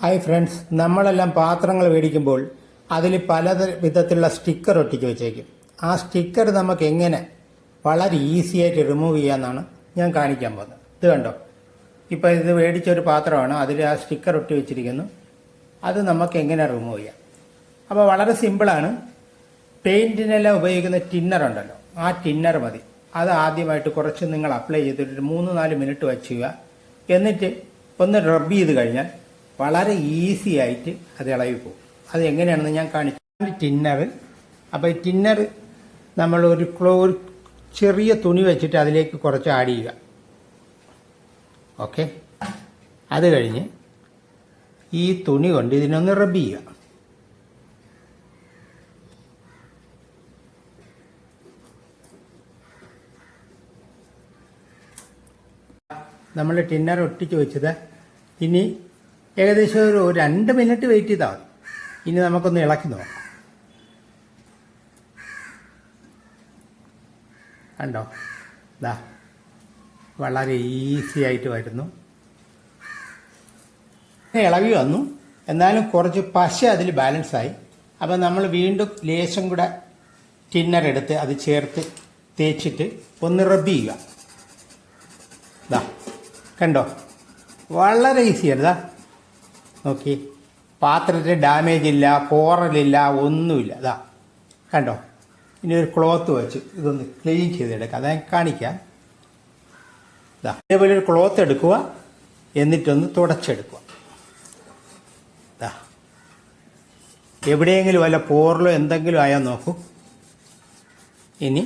Hi friends, നമ്മളെല്ലാം പാത്രങ്ങൾ മേടിക്കുമ്പോൾ അതിൽ പല വിധത്തിലുള്ള സ്റ്റിക്കർ ഒട്ടിച്ച് വെച്ചേക്കും. ആ സ്റ്റിക്കർ നമുക്ക് എങ്ങനെ വളരെ ഈസി ആയിട്ട് റിമൂവ് ചെയ്യാമെന്നാണ് ഞാൻ കാണിക്കാൻ പോകുന്നത്. ഇത് കണ്ടോ, ഇപ്പോൾ ഇത് മേടിച്ചൊരു പാത്രമാണ്, അതിൽ ആ സ്റ്റിക്കർ ഒട്ടി വെച്ചിരിക്കുന്നു. അത് നമുക്ക് എങ്ങനെ റിമൂവ് ചെയ്യാം? അപ്പോൾ വളരെ സിമ്പിളാണ്. പെയിൻറ്റിനെല്ലാം ഉപയോഗിക്കുന്ന ടിന്നർ ഉണ്ടല്ലോ, ആ ടിന്നർ മതി. അത് ആദ്യമായിട്ട് കുറച്ച് നിങ്ങൾ അപ്ലൈ ചെയ്തിട്ട് 3-4 മിനിറ്റ് വയ്ക്കുക. എന്നിട്ട് ഒന്ന് റബ്ബ് ചെയ്ത് കഴിഞ്ഞാൽ വളരെ ഈസി ആയിട്ട് അത് ഇളകി പോകും. അത് എങ്ങനെയാണെന്ന് ഞാൻ കാണിച്ചു. ടിന്നർ, അപ്പോൾ ഈ ടിന്നർ നമ്മൾ ഒരു ചെറിയ തുണി വെച്ചിട്ട് അതിലേക്ക് കുറച്ച് ആഡ് ചെയ്യുക. ഓക്കെ, അത് കഴിഞ്ഞ് ഈ തുണി കൊണ്ട് ഇതിനൊന്ന് റബ്ബ് ചെയ്യുക. നമ്മൾ ടിന്നർ ഒട്ടിച്ച് വെച്ചത് ഇനി ഏകദേശം ഒരു 2 മിനിറ്റ് വെയിറ്റ് ചെയ്താൽ മതി. ഇനി നമുക്കൊന്ന് ഇളക്കി നോക്കാം. കണ്ടോ, ദാ വളരെ ഈസി ആയിട്ട് വരുന്നു. ഇളകി വന്നു, എന്നാലും കുറച്ച് പശ അതിൽ ബാലൻസായി. അപ്പം നമ്മൾ വീണ്ടും ലേശം കൂടെ ടിന്നർ എടുത്ത് അത് ചേർത്ത് തേച്ചിട്ട് ഒന്ന് റബ്ബ് ചെയ്യുക. ദാ കണ്ടോ, വളരെ ഈസിയാണ്. ദാ നോക്കി, പാത്രത്തിൽ ഡാമേജ് ഇല്ല, പോറലില്ല, ഒന്നുമില്ല. ഇതാ കണ്ടോ. ഇനി ഒരു ക്ലോത്ത് വെച്ച് ഇതൊന്ന് ക്ലീൻ ചെയ്തെടുക്കാം, അത് ഞാൻ കാണിക്കാം. ഇതാ ഇതേപോലെ ഒരു ക്ലോത്ത് എടുക്കുക, എന്നിട്ടൊന്ന് തുടച്ചെടുക്കുക. ഇതാ എവിടെയെങ്കിലും വല്ല പോറലോ എന്തെങ്കിലും ആയാൽ നോക്കൂ. ഇനി